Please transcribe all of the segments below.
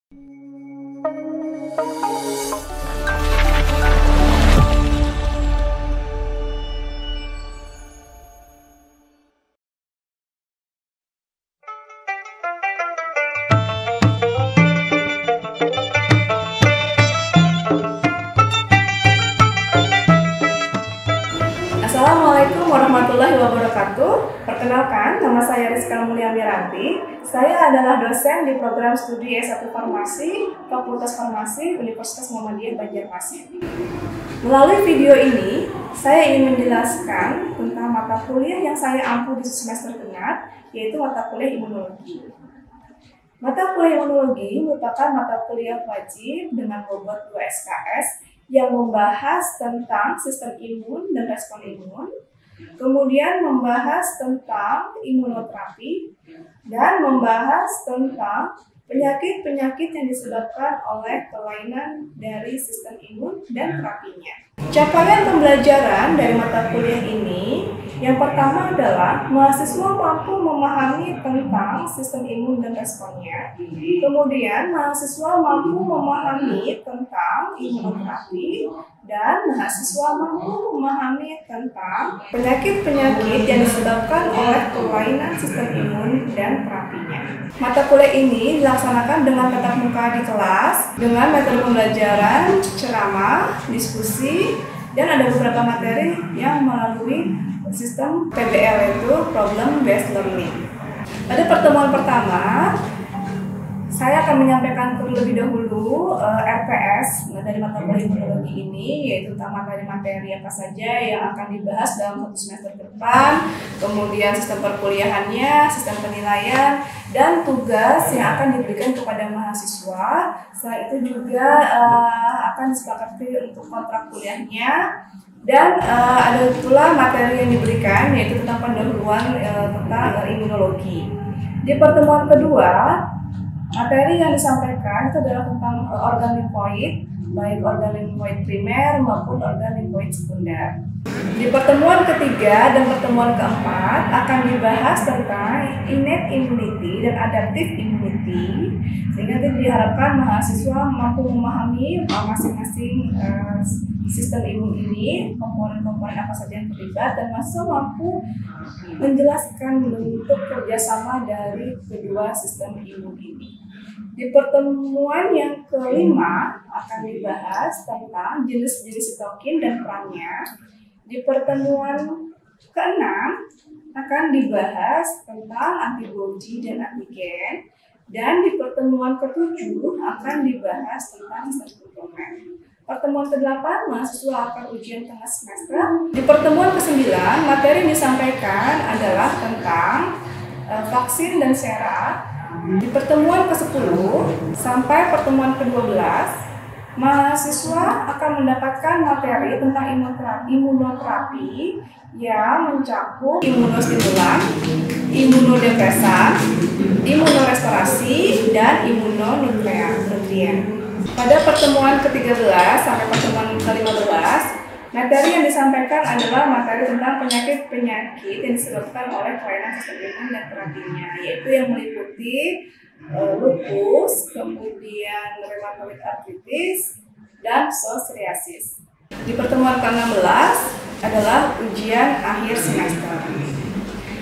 Assalamualaikum warahmatullahi wabarakatuh. Perkenalkan, nama saya Rizka Mulia Miranti. Saya adalah dosen di program studi S1 Farmasi, Fakultas Farmasi, Universitas Muhammadiyah Banjarmasin. Melalui video ini, saya ingin menjelaskan tentang mata kuliah yang saya ampu di semester genap, yaitu mata kuliah imunologi. Mata kuliah imunologi merupakan mata kuliah wajib dengan bobot 2 SKS yang membahas tentang sistem imun dan respon imun, kemudian membahas tentang imunoterapi, dan membahas tentang penyakit-penyakit yang disebabkan oleh kelainan dari sistem imun dan terapinya. Capaian pembelajaran dari mata kuliah ini, yang pertama adalah mahasiswa mampu memahami tentang sistem imun dan responnya. Kemudian mahasiswa mampu memahami tentang imunoterapi, dan mahasiswa mampu memahami tentang penyakit-penyakit yang disebabkan oleh kelainan sistem imun dan terapinya. Mata kuliah ini dilaksanakan dengan tatap muka di kelas, dengan metode pembelajaran, ceramah, diskusi, dan ada beberapa materi yang melalui sistem PBL, yaitu Problem Based Learning. Pada pertemuan pertama, saya akan menyampaikan terlebih dahulu RPS dari mata kuliah imunologi ini, yaitu tentang materi-materi apa saja yang akan dibahas dalam satu semester ke depan, kemudian sistem perkuliahannya, sistem penilaian, dan tugas yang akan diberikan kepada mahasiswa. Setelah itu juga akan disepakati untuk kontrak kuliahnya, dan ada pula materi yang diberikan, yaitu tentang pendahuluan tentang imunologi. Di pertemuan kedua, materi yang disampaikan itu adalah tentang organ limfoid, baik organ limfoid primer maupun organ limfoid sekunder. Di pertemuan ketiga dan pertemuan keempat akan dibahas tentang innate immunity dan adaptive immunity, sehingga diharapkan mahasiswa mampu memahami masing-masing sistem imun ini, komponen-komponen apa saja yang terlibat, dan mahasiswa mampu menjelaskan bentuk kerjasama dari kedua sistem imun ini. Di pertemuan yang kelima akan dibahas tentang jenis-jenis sitokin dan perannya. Di pertemuan keenam akan dibahas tentang antibodi dan antigen. Dan di pertemuan ketujuh akan dibahas tentang sistem komplement. Pertemuan ke-8 mahasiswa akan ujian tengah semester. Di pertemuan ke-9 materi yang disampaikan adalah tentang vaksin dan sera. Di pertemuan ke-10 sampai pertemuan ke-12, mahasiswa akan mendapatkan materi tentang imunoterapi yang mencakup imunostimulan, imunodepresan, imunorestorasi, dan imunonutrien. Pada pertemuan ke-13 sampai pertemuan ke-15, materi yang disampaikan adalah materi tentang penyakit-penyakit yang disebabkan oleh kelainan sistem imun dan terapinya, yaitu yang meliputi lupus, kemudian rheumatoid arthritis, dan psoriasis. Di pertemuan ke-16 adalah ujian akhir semester.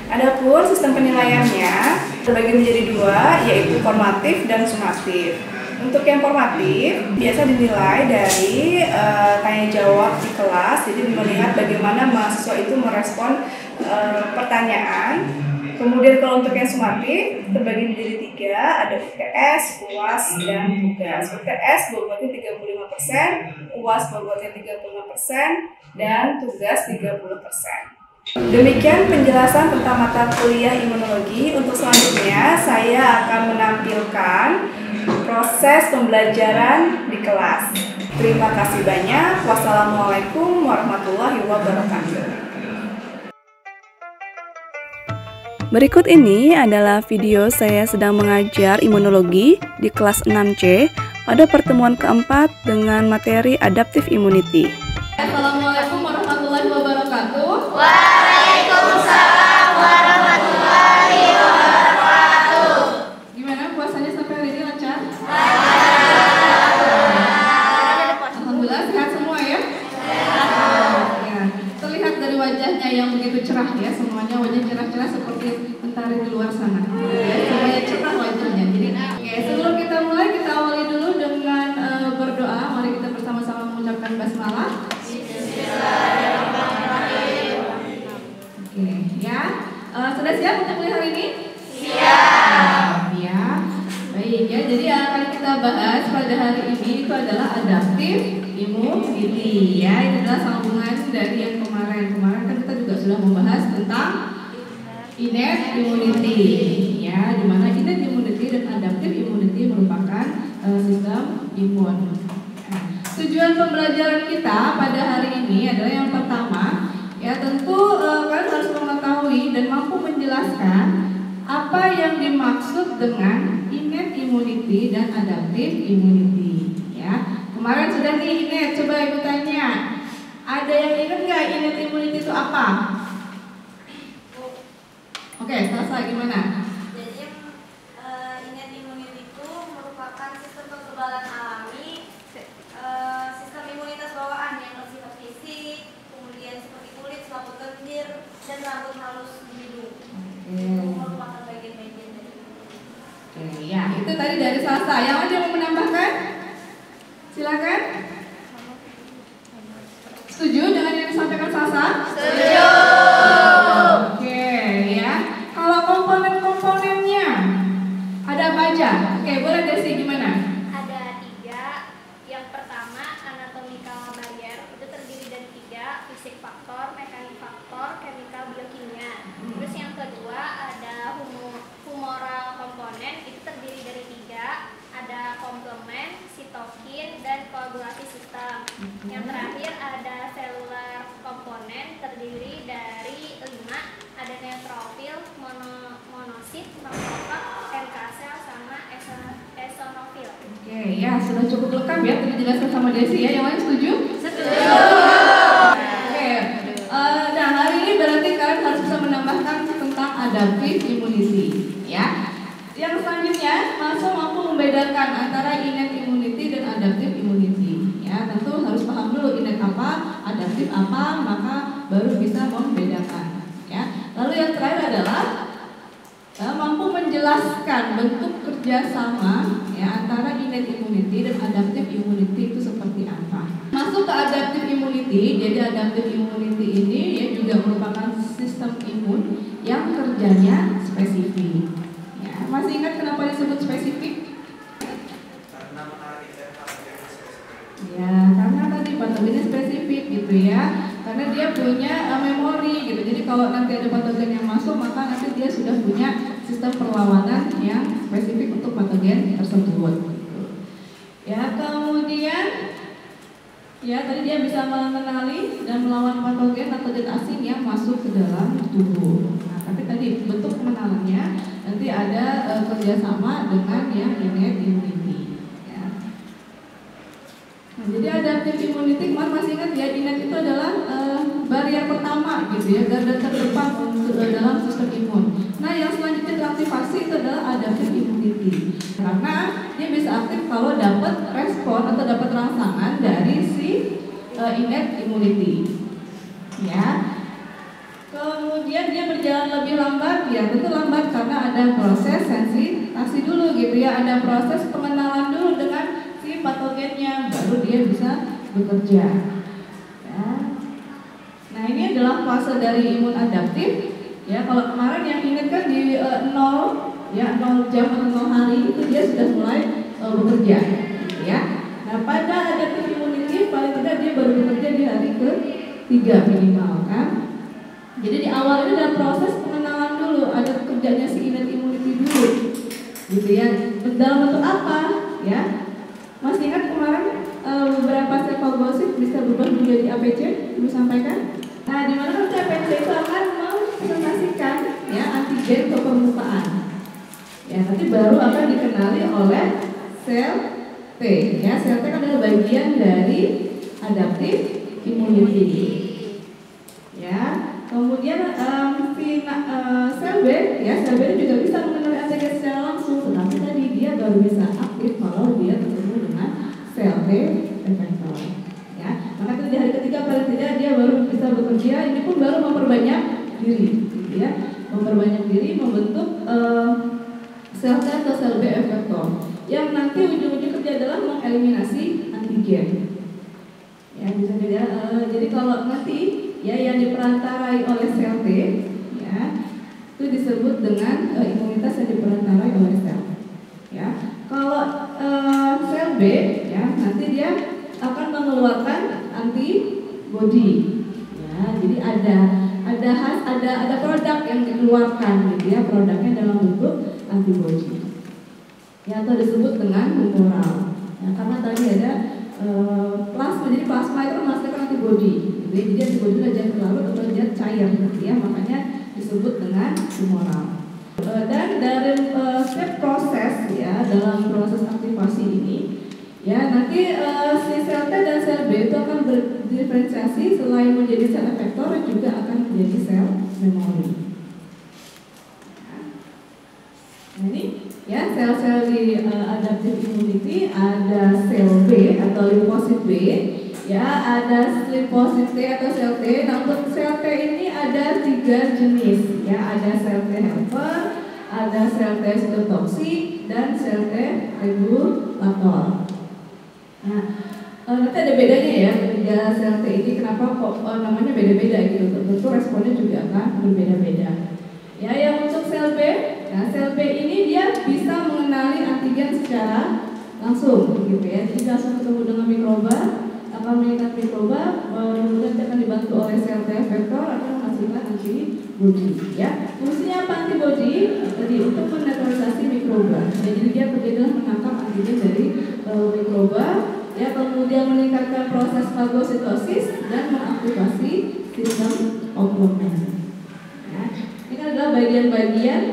Adapun sistem penilaiannya terbagi menjadi dua, yaitu formatif dan sumatif. Untuk yang formatif biasa dinilai dari tanya jawab di kelas, jadi melihat bagaimana mahasiswa itu merespon pertanyaan. Kemudian kalau untuk yang sumatif terbagi menjadi tiga, ada UTS, UAS, dan tugas. UTS bobotnya 35%, UAS bobotnya 35%, dan tugas 30%. Demikian penjelasan tentang mata kuliah imunologi. Untuk selanjutnya saya akan menampilkan proses pembelajaran di kelas. Terima kasih banyak. Wassalamualaikum warahmatullahi wabarakatuh. Berikut ini adalah video saya sedang mengajar imunologi di kelas 6C pada pertemuan keempat dengan materi Adaptive Immunity. Assalamualaikum warahmatullahi wabarakatuh. Waalaikumsalam warahmatullahi wabarakatuh. Gimana puasanya sampai hari ini lancar? Lancar. kita bahas pada hari ini itu adalah adaptive immunity. Ya, ini adalah sambungan dari yang kemarin. Kemarin kan kita juga sudah membahas tentang innate immunity. Ya, di mana innate immunity dan adaptive immunity merupakan sistem imun. Tujuan pembelajaran kita pada hari ini adalah yang pertama, ya tentu kalian harus mengetahui dan mampu menjelaskan apa yang dimaksud dengan innate immunity dan adaptive immunity. Ya, kemarin sudah nih innate, coba ibu tanya, ada yang ingat nggak innate immunity itu apa? Oke, Sasa gimana? Jadi innate immunity itu merupakan sistem kekebalan alami, sistem imunitas bawaan yang bersifat fisik, kemudian seperti kulit, selaput lendir, dan rambut halus di hidung. Merupakan bagian-bagian dari Oke, ya itu tadi dari Sasa. Yang ada mau menambahkan? Silakan. Setuju dengan yang disampaikan Sasa? Setuju. Oke, ya. Kalau komponen-komponennya ada apa aja? Oke, boleh Desi gimana? Ada 3. Yang pertama anatomical barrier, itu terdiri dari 3, fisik faktor, mekanik faktor, chemical biokimia. Terus yang kedua ada humoral komponen, itu terdiri dari 3, ada komplement, sitokin, dan koagulasi sistem. Yang terakhir ada cellular komponen, terdiri dari 5, ada neutrofil, monosit, makrofag, NK sel, sama eosinofil. Oke, ya sudah cukup lengkap ya tadi dijelaskan sama Desi ya. Yang lain setuju? Setuju. Oke. Nah hari ini berarti kalian harus bisa menambahkan tentang adaptive immunity, ya. Yang selanjutnya mampu membedakan antara innate immunity dan adaptive immunity. Ya, tentu harus paham dulu innate apa, adaptive apa, maka baru bisa membedakan. Ya. Lalu yang terakhir adalah mampu menjelaskan bentuk kerjasama ya antara innate immunity dan adaptive immunity itu seperti apa. Masuk ke adaptive immunity, jadi adaptive immunity ini ya juga merupakan sistem imun yang kerjanya spesifik. Ya, masih ingat kenapa disebut spesifik? Karena menarik dari patogen spesifik. Ya, karena tadi patogennya spesifik gitu ya. Karena dia punya memori gitu. Jadi kalau nanti ada patogen yang masuk, maka nanti dia sudah punya sistem perlawanan yang spesifik untuk patogen tersebut. Gitu. Ya, kemudian ya tadi dia bisa mengenali dan melawan patogen atau zat asing yang masuk ke dalam tubuh. Nah, tapi tadi bentuk pengenalannya nanti ada kerjasama dengan yang innate immunity. Ya. Nah, jadi adaptive immunity, kemarin masih ingat ya, innate itu adalah barrier pertama gitu ya, garda terdepan dalam sistem imun. Nah, yang selanjutnya teraktivasi itu adalah adaptive immunity. Karena dia bisa aktif kalau dapat respon atau dapat rangsangan dari si innate immunity. Ya. Kemudian dia berjalan lebih lambat, ya tentu lambat karena ada proses sensitasi dulu gitu ya, ada proses pengenalan dulu dengan si patogennya, baru dia bisa bekerja. Ya. Nah ini adalah fase dari imun adaptif. Ya kalau kemarin yang ingat kan di 0 jam atau 0 hari itu dia sudah mulai bekerja, gitu ya. Nah pada adaptive immunity paling tidak dia baru bekerja di hari ke-3 minimal kan. Jadi di awal ini ada proses pengenalan dulu, ada kerjanya si innate immunity dulu, gitu ya. Dalam bentuk apa? Ya, masih ingat kemarin beberapa sel fagosit bisa berubah menjadi APC, Ibu sampaikan. Nah, di mana nanti APC itu akan mempresentasikan ya antigen ke permukaan. Ya, nanti baru akan dikenali oleh sel T. Ya, sel T adalah bagian dari adaptive immunity. Ya. Kemudian sel B, ya sel B juga bisa mengenali antigen secara langsung, tetapi tadi dia baru bisa aktif kalau dia bertemu dengan sel T effector. Ya, maka itu di hari ketiga paling tidak dia baru bisa bekerja. Ini pun baru memperbanyak diri, gitu ya, memperbanyak diri membentuk sel T atau sel B effector, yang nanti ujung-ujung kerja adalah mengeliminasi antigen. Ya bisa jadi kalau nanti ya yang diperantarai oleh sel T ya itu disebut dengan imunitas yang diperantarai oleh sel. Ya kalau B ya nanti dia akan mengeluarkan antibody. Ya, jadi ada produk yang dikeluarkan gitu ya, produknya dalam bentuk antibody. Ya, atau disebut dengan humoral. Ya, karena tadi ada plasma, jadi plasma itu menghasilkan antibody. Gitu ya. Jadi antibody adalah zat larut atau zat cair, gitu ya, makanya disebut dengan humoral. Dan dari step proses ya dalam proses aktivasi ini, ya nanti si sel T dan sel B itu akan berdiferensiasi selain menjadi sel efektor juga akan menjadi sel memori. Nah, ini ya sel-sel di adaptive immunity ada sel B atau limfosit B, ya ada limfosit T atau sel T. Nah, untuk sel T ini ada 3 jenis, ya ada sel T helper, ada sel T sitotoksik dan sel T regulator. Nah, nanti ada bedanya ya ketiga sel T ini, kenapa kok namanya beda-beda gitu. Tentu responnya juga akan berbeda-beda. Ya, yang untuk sel B, nah sel B ini dia bisa mengenali antigen secara langsung gitu ya. Jadi langsung ketemu dengan mikroba, akan mengikat mikroba, kemudian akan dibantu oleh sel T efektor akan menghasilkan antibody. Ya, fungsinya apa antibody? Tadi untuk menetralisasi mikroba. Ya, jadi dia bekerja menangkap antigen dari mikroba, ya kemudian meningkatkan proses fagositosis dan mengaktifasi sistem komplement. Ya, ini adalah bagian-bagian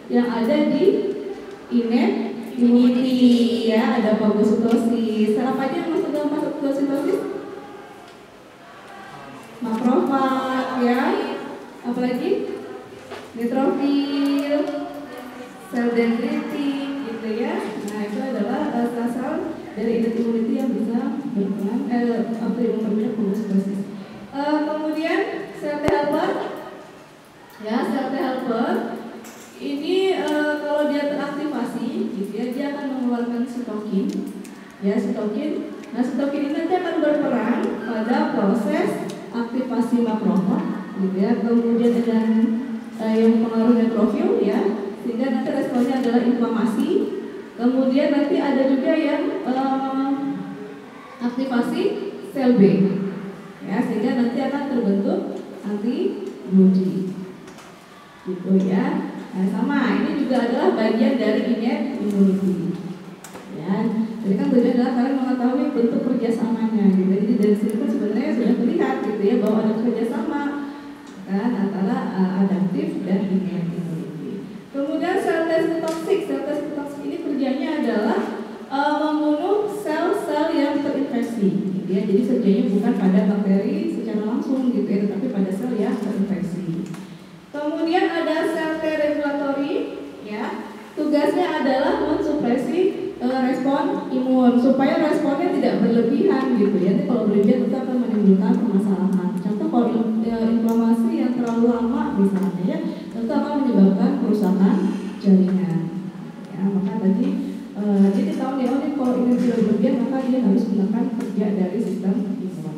yang ada di innate immunity, ya ada fagositosis. Sel apa aja yang masuk dalam fagositosis? Makrofag, ya. Apalagi? Neutrofil, sel dendritik, gitu ya. Nah itu adalah sel-sel dari innate immunity yang bisa berperan memperbanyak fagositosis. Kemudian sel T helper, ya sel T helper ini kalau dia teraktivasi, gitu ya, dia akan mengeluarkan sitokin, ya sitokin. Nah sitokin ini nanti akan berperan pada proses aktivasi makrofag, gitu ya. Kemudian ada yang pengaruh neutrofil, ya, sehingga nanti responnya adalah inflamasi. Kemudian nanti ada juga yang aktivasi sel B, ya, sehingga nanti akan terbentuk antibody, gitu ya. Nah, sama ini juga adalah bagian dari innate immunity. Ya, jadi kan tujuannya adalah kalian mengetahui bentuk kerjasamanya, gitu. Jadi dari sini pun sebenarnya sudah terlihat, gitu ya, bahwa ada kerjasama kan antara adaptif dan innate immunity. Kemudian sel T sitotoksik, sel T sitotoksik ini kerjanya adalah membunuh sel-sel yang terinfeksi, gitu ya. Jadi kerjanya bukan pada bakteri secara langsung, gitu ya, tetapi pada sel yang terinfeksi. Kemudian ada sel T regulatory, ya, tugasnya adalah mensupresi respon imun supaya responnya tidak berlebihan, gitu ya. Nanti kalau berlebihan itu akan menimbulkan permasalahan. Contoh kalau inflamasi yang terlalu lama misalnya, ya, tentu akan menyebabkan kerusakan jaringan. Ya, maka tadi jadi tahu ya, kalau ini tidak berlebihan maka dia harus menggunakan kerja dari sistem imun.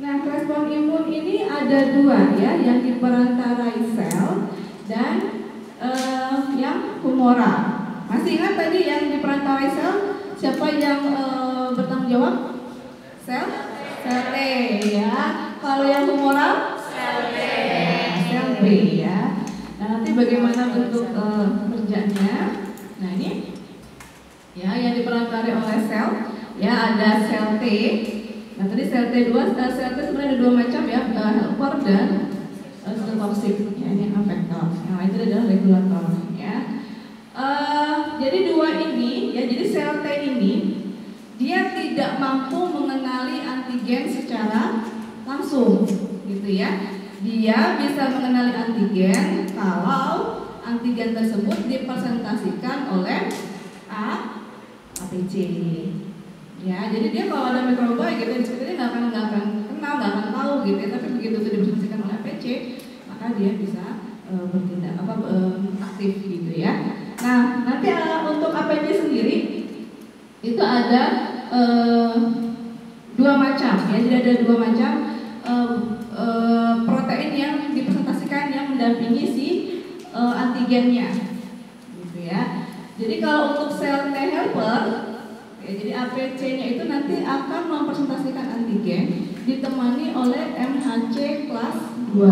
Nah, respon imun ini ada 2 ya, yang diperantarai sel dan yang humoral. Masih ingat tadi yang diperantarai sel siapa yang bertanggung jawab? Sel T, ya. Kalau yang humoral? Sel B. Sel B, ya. Nah, nanti bagaimana bentuk kerjanya? Nah, ini ya yang diperantarai oleh sel, ya ada sel T. Nah, tadi sel T2, sel T sebenarnya ada 2 macam ya, helper dan sitotoksik, ya, ini efektor. Yang lain itu adalah regulator, ya. Jadi 2 ini, ya, jadi sel T ini dia tidak mampu mengenali antigen secara langsung, gitu ya. Dia bisa mengenali antigen kalau antigen tersebut dipresentasikan oleh APC. Ya, jadi dia kalau ada mikroba gitu, sebetulnya nggak akan kenal, nggak akan tahu gitu ya. Tapi begitu itu dipresentasikan oleh APC, maka dia bisa bertindak aktif gitu ya. Nah, nanti untuk APC sendiri itu ada 2 macam ya. Jadi ada 2 macam protein yang dipresentasikan yang mendampingi si antigennya, gitu ya. Jadi kalau kalau untuk sel T helper, ya, jadi APC-nya itu nanti akan mempresentasikan antigen ditemani oleh MHC kelas 2.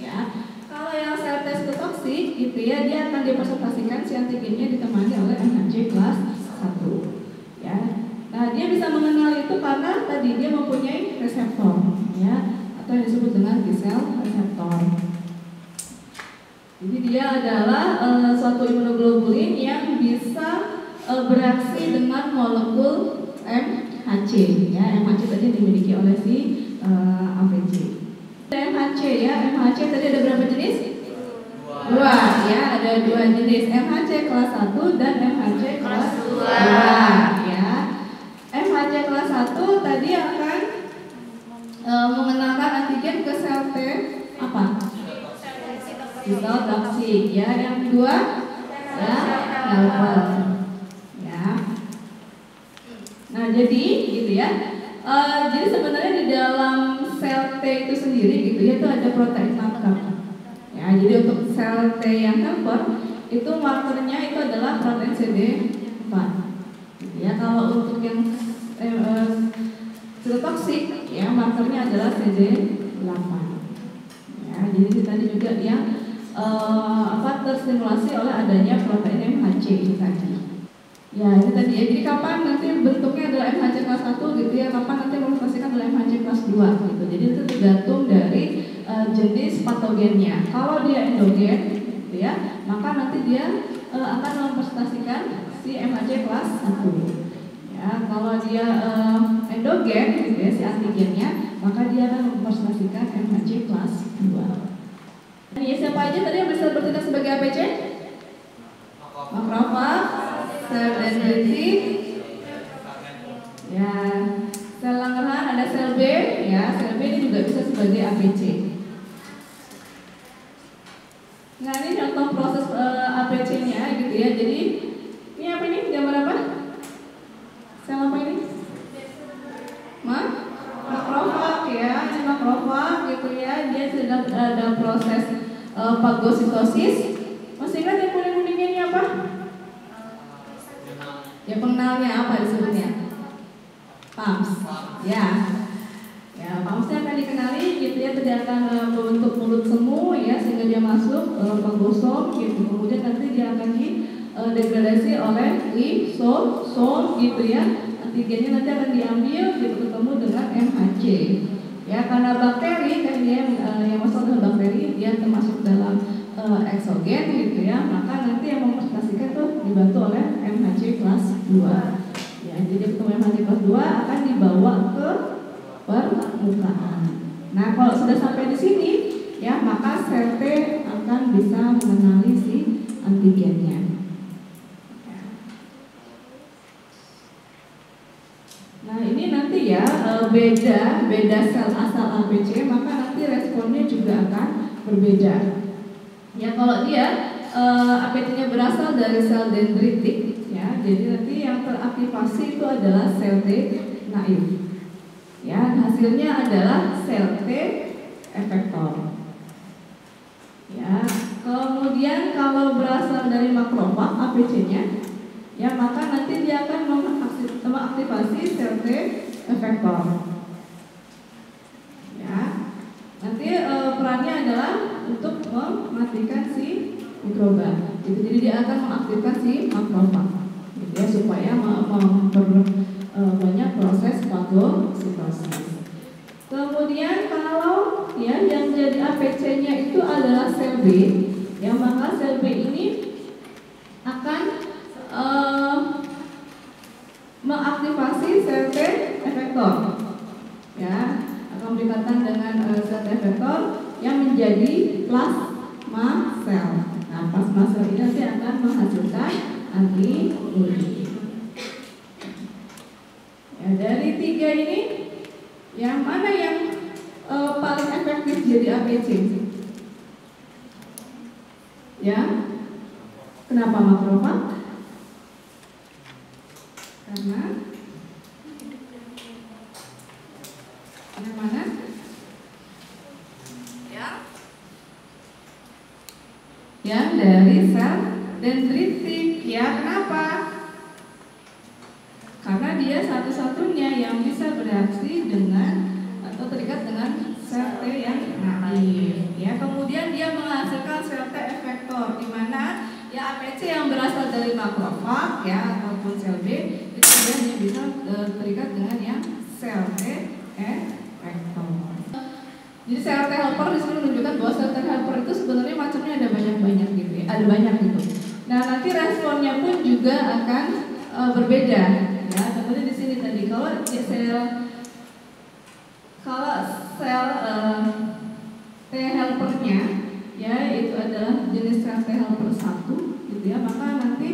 Ya, kalau yang sel T toksik gitu ya, dia akan dipresentasikan si antigennya ditemani oleh MHC kelas 1. Ya, nah dia bisa mengenal itu karena tadi dia mempunyai reseptor, ya, atau yang disebut dengan T-cell reseptor. Jadi dia adalah suatu imunoglobulin yang bisa bereaksi dengan molekul MHC, ya. MHC tadi dimiliki oleh si APC. MHC ya, MHC tadi ada berapa jenis? Dua, ya, ada 2 jenis, MHC kelas 1 dan MHC kelas 2, ya. MHC kelas 1 tadi akan mengenalkan antigen ke sel T apa? T-cell toksik, ya. Yang kedua ya helper, ya. Nah jadi gitu ya, jadi sebenarnya di dalam sel T itu sendiri gitu ya, itu ada protein marker, ya. Jadi untuk sel T yang helper itu markernya itu adalah protein CD4, gitu ya. Kalau untuk yang toksik ya, markernya adalah CD8, ya. Jadi tadi juga yang terstimulasi oleh adanya protein MHC itu tadi. Ya, ini tadi ya. Jadi kapan nanti bentuknya adalah MHC kelas 1 gitu ya, kapan nanti mempresentasikan adalah MHC kelas 2 gitu. Jadi itu tergantung dari jenis patogennya. Kalau dia endogen gitu ya, maka nanti dia akan mempresentasikan si MHC kelas 1. Ya, kalau dia endogen gitu ya, si antigennya, maka dia akan mempresentasikan MHC kelas 2. Ya, siapa aja tadi yang bisa bertindak sebagai APC? Makrofag, sel dendritik, ya, sel Langerhans, ada sel B, ya, sel B ini juga bisa sebagai APC. Nah ini contoh proses APC-nya gitu ya. Jadi ini apa ini? Gambar apa? Sel apa ini? Makrofag, ya, ini makrofag gitu ya. Dia sudah ada proses fagositosis. Masih ingat yang kuning-kuningnya ini apa? Ya, pengenalnya apa disebutnya? Pams, ya. Ya, pamsnya akan dikenali gitu ya, dia akan membentuk mulut semu ya, sehingga dia masuk fagosom gitu. Kemudian nanti dia akan degradasi oleh lisosom gitu ya. Antigennya nanti akan diambil gitu, ketemu dengan MHC. Ya, karena bakteri kan dia yang masuk dalam bakteri, dia termasuk dalam eksogen gitu ya, maka nanti yang mempresentasikan tuh dibantu oleh MHC kelas 2. Ya, jadi ketemu MHC kelas 2 akan dibawa ke permukaan. Nah, kalau sudah sampai di sini ya, maka sel T akan bisa mengenali si antigennya. Nah ini nanti ya beda sel asal APC, maka nanti responnya juga akan berbeda. Ya kalau dia APC-nya berasal dari sel dendritik, ya, jadi nanti yang teraktivasi itu adalah sel T naif. Ya, hasilnya adalah sel T efektor. Ya, kemudian kalau berasal dari makrofag APC-nya, ya maka nanti dia akan mengaktifasi sel T efektor. Ya, nanti perannya adalah untuk mematikan si mikroba. Jadi dia akan mengaktifkan si makrofag, gitu ya, supaya memperbanyak proses fagositosis. Kemudian kalau ya yang jadi APC-nya itu adalah sel B, ya maka sel B ini akan mengaktifasi sel T efektor, ya, akan berikatan dengan sel T efektor yang menjadi plasma sel. Nah, plasma sel ini nanti akan menghasilkan antibodi. Ya, dari 3 ini, yang mana yang paling efektif jadi APC? Ya, kenapa makrofag? Karena yang mana? Ya, yang dari sel dendritik, ya. Kenapa? Karena dia satu-satunya yang bisa bereaksi dengan atau terikat dengan sel T yang naif. Ya, kemudian dia menghasilkan sel T efektor, di mana ya APC yang berasal dari makrofag ya ataupun sel B itu dia hanya bisa terikat dengan yang sel T efektor. Jadi sel T helper di sini menunjukkan bahwa sel T helper itu sebenarnya macamnya ada banyak gitu ya, ada banyak gitu. Nah, nanti responnya pun juga akan berbeda. Ya, contohnya di sini tadi kalau sel T helpernya ya itu adalah jenis sel T helper 1 gitu ya, maka nanti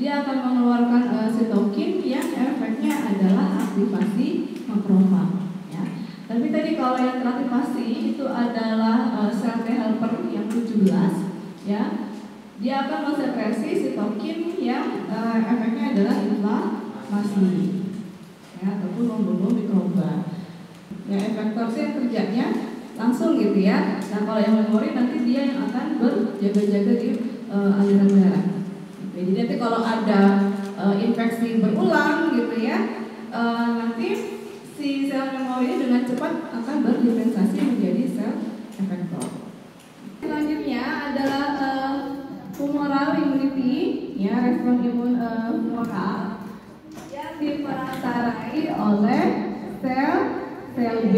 dia akan mengeluarkan sitokin yang efeknya adalah aktivasi makrofag ya. Tapi tadi kalau yang teraktivasi itu adalah sel T helper yang 17 ya, dia akan mensekresi sitokin yang efeknya adalah inflamasi ya ataupun membunuh mikroba. Ya, efektor sih kerjanya langsung gitu ya. Nah, kalau yang memori nanti dia yang akan berjaga-jaga di aliran darah. Jadi nanti kalau ada infeksi berulang gitu ya, nanti si sel memori ini dengan cepat akan berdiferensiasi menjadi sel efektor. Selanjutnya adalah humoral immunity, ya respon imun humoral yang diperantarai oleh sel B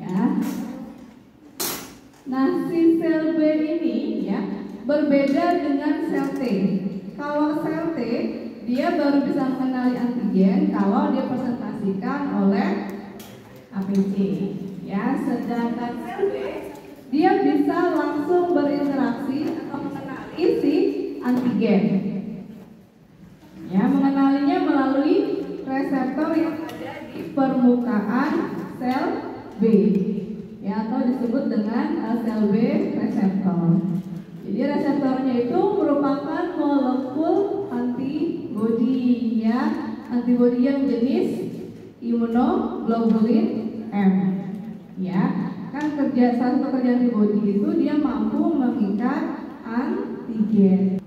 ya. Nah, si sel B ini ya berbeda dengan sel T. Kalau sel T dia baru bisa mengenali antigen kalau dia presentasikan oleh APC ya, sedangkan sel B dia bisa langsung berinteraksi atau mengenali si antigen ya, mengenalinya melalui reseptor yang ada di permukaan sel B ya, atau disebut dengan sel B reseptor. Jadi reseptornya itu merupakan molekul antibodi ya, antibodi yang jenis imunoglobulin M ya. Kan salah satu kerja antibodi itu dia mampu mengikat antigen.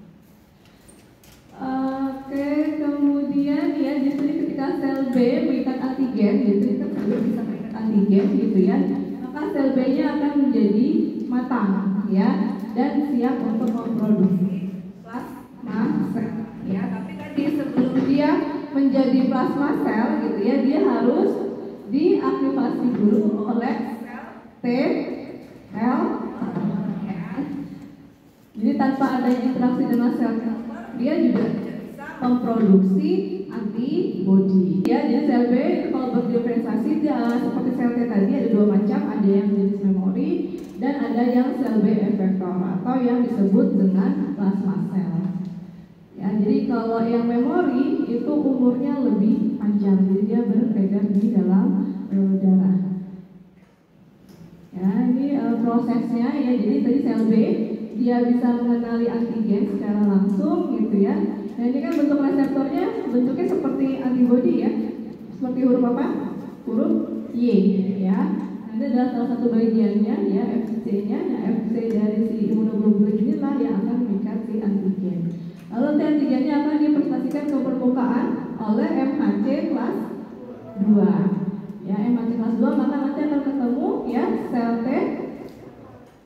Oke, kemudian ya di sini ketika sel B mengikat antigen, gitu kita bisa mengikat antigen gitu ya, maka sel B-nya akan menjadi matang ya dan siap untuk memproduksi plasma sel ya. Tapi tadi sebelum dia menjadi plasma sel gitu ya, dia harus diaktifasi dulu oleh sel T helper ya. Jadi tanpa adanya interaksi dengan sel helper, dia juga bisa memproduksi antibodi ya. Jadi sel B itu kalau berdiferensiasi seperti sel T tadi ada dua macam, ada yang jenis memori dan ada yang sel B efektor atau yang disebut dengan plasma sel ya. Jadi kalau yang memori itu umurnya lebih panjang, jadi dia beredar di dalam darah ya. Ini prosesnya ya, jadi tadi sel B dia bisa mengenali antigen secara langsung gitu ya. Nah, ini kan bentuk reseptornya bentuknya seperti antibodi ya, seperti huruf apa? Huruf Y ya. Ini adalah salah satu bagiannya ya, FC-nya. Nah, FC dari si imunoglobulin inilah yang akan mengikat si antigen. Lalu antigennya akan dipresentasikan ke permukaan oleh MHC kelas 2 ya, MHC kelas 2, maka nanti akan ketemu ya sel T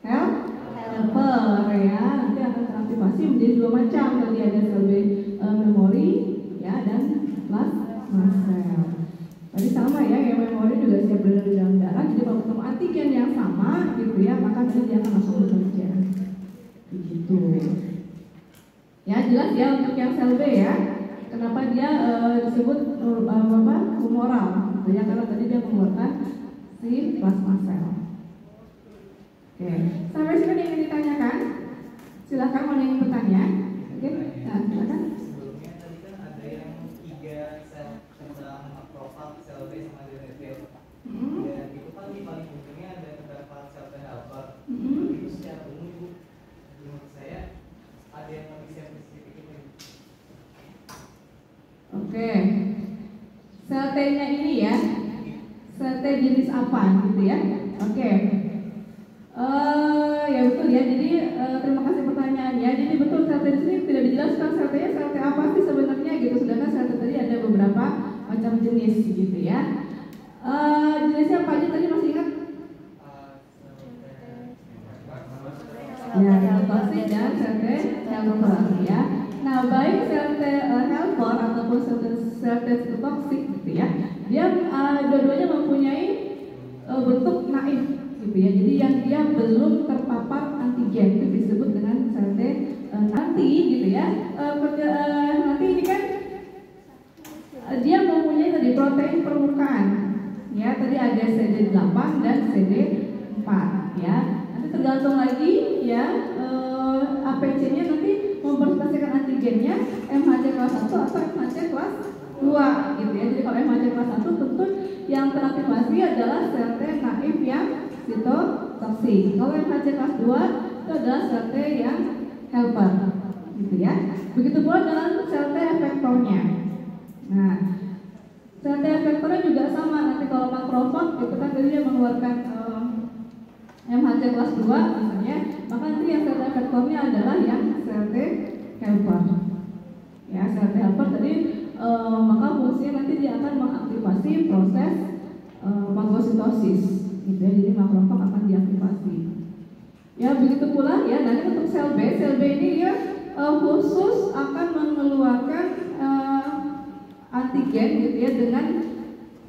helper ya, nanti akan teraktivasi menjadi dua macam, tadi ada sel B memori ya dan plasma sel. Tadi sama ya, yang memori juga siap berada di dalam darah, jadi kalau ketemu antigen yang sama gitu ya, maka nanti dia akan langsung bekerja begitu ya. Jelas ya untuk yang sel B ya, kenapa dia disebut humoral gitu ya, karena tadi dia mengeluarkan si plasma sel. Oke, sampai sini yang ingin ditanyakan? Silahkan, mau yang ingin bertanya. Oke, nah, silakan. Sebelumnya tadi kan ada yang 3 sel tentang makrofag, sel B sama neutrophil. Dan itu kan di paling ujungnya ada terdapat sel T helper. Itu secara umum Bu, menurut saya ada yang lebih spesifik ini. Oke, sel T-nya ini ya, sel T jenis apa gitu ya? Oke. Ya betul ya. Jadi terima kasih pertanyaannya. Jadi betul sel T di sini tidak dijelaskan sel-T-nya sel-T apa sih sebenarnya gitu, sedangkan sel-T tadi ada beberapa macam jenis gitu ya. Jenisnya apa aja tadi masih ingat? Ya, toksik dan sel-T helper ya. Nah, baik sel-T helper ataupun sel-T toksik gitu ya, dia dua-duanya mempunyai bentuk naif gitu ya. Jadi yang dia belum terpapar antigen itu disebut dengan sel-T nanti gitu ya. Nanti ini kan dia mempunyai tadi protein permukaan ya, tadi ada CD8 dan CD4 ya. Nanti tergantung lagi ya APC-nya nanti mempresentasikan antigennya MHC kelas 1 atau MHC kelas 2 gitu ya. Jadi kalau MHC kelas 1 tentu yang teraktivasi adalah sel-T naif yang sitotoksik. Kalau MHC kelas 2 itu adalah sel-T yang helper gitu ya. Begitu pula dengan sel-T efektornya. Nah, sel-T efektornya juga sama. Nanti kalau makrofag itu kan tadi dia mengeluarkan MHC kelas 2 misalnya, maka nanti yang sel-T efektornya adalah yang sel-T helper. Ya, sel-T helper tadi maka fungsinya nanti dia akan mengaktifasi proses fagositosis gitu ya. Jadi makrofag akan diaktifasi. Ya, begitu pula ya. Nanti untuk sel B ini dia khusus akan mengeluarkan antigen gitu ya dengan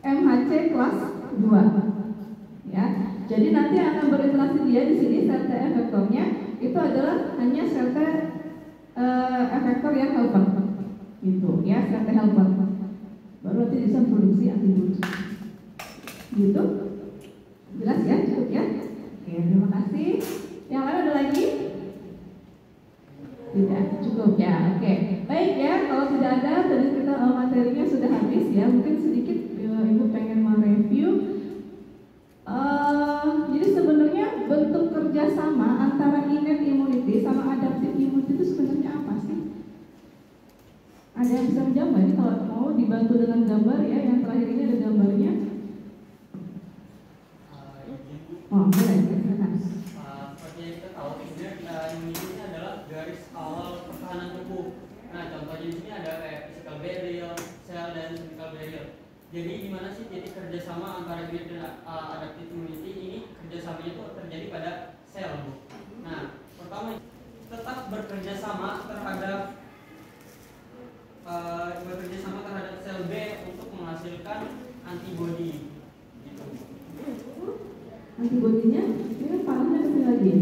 MHC kelas 2 ya. Jadi nanti akan berinteraksi dia di sini sel-T efektornya itu adalah hanya sel-T efektor yang helper gitu ya, sel-T helper baru nanti bisa produksi antibodi gitu. Jelas ya, cukup ya. Oke, terima kasih. Yang lain ada lagi? Tidak, cukup ya. Oke, baik ya. Kalau tidak ada, tadi kita materinya sudah habis ya. Mungkin sedikit Ibu pengen mereview. Jadi sebenarnya bentuk kerjasama antara innate immunity sama adaptive immunity itu sebenarnya apa sih? Ada yang bisa menjawab? Ini kalau mau dibantu dengan gambar ya. Yang terakhir ini ada gambarnya. Oh, boleh. Seperti yang kita tahu, immunity ini adalah garis awal pertahanan tubuh. Nah, contohnya di sini ada kayak physical barrier, sel dan chemical barrier. Jadi di mana sih titik kerjasama antara innate dan adaptive immunity ini? Kerjasamanya itu terjadi pada sel, Bu. Nah, pertama tetap bekerja sama terhadap sel B untuk menghasilkan antibodi. Gitu. Antibodinya ini kan panahnya kecil lagi.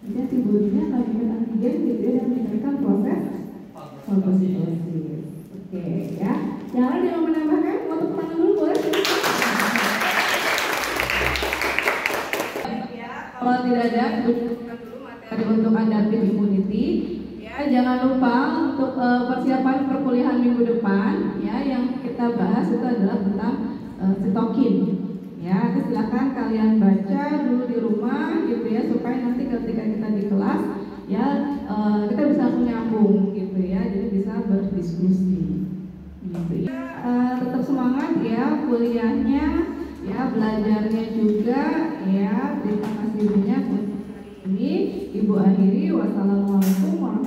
Jadi antibodinya akan bikin antigen gitu ya, dan meningkatkan proses fagositosis. Oke ya. Yang ada yang mau menambahkan? Mau tepuk tangan dulu boleh? Kalau tidak ada, butuhkan dulu materi untuk adaptive immunity. Ya, jangan lupa untuk persiapan perkuliahan minggu depan ya, yang kita bahas itu adalah tentang sitokin. Ya, silakan kalian baca dulu di rumah gitu ya, supaya nanti ketika kita di kelas ya kita bisa menyambung gitu ya, jadi bisa berdiskusi gitu ya. Tetap semangat ya kuliahnya ya, belajarnya juga ya. Terima kasih banyak untuk hari ini. Ibu akhiri, wassalamualaikum warahmatullahi wabarakatuh.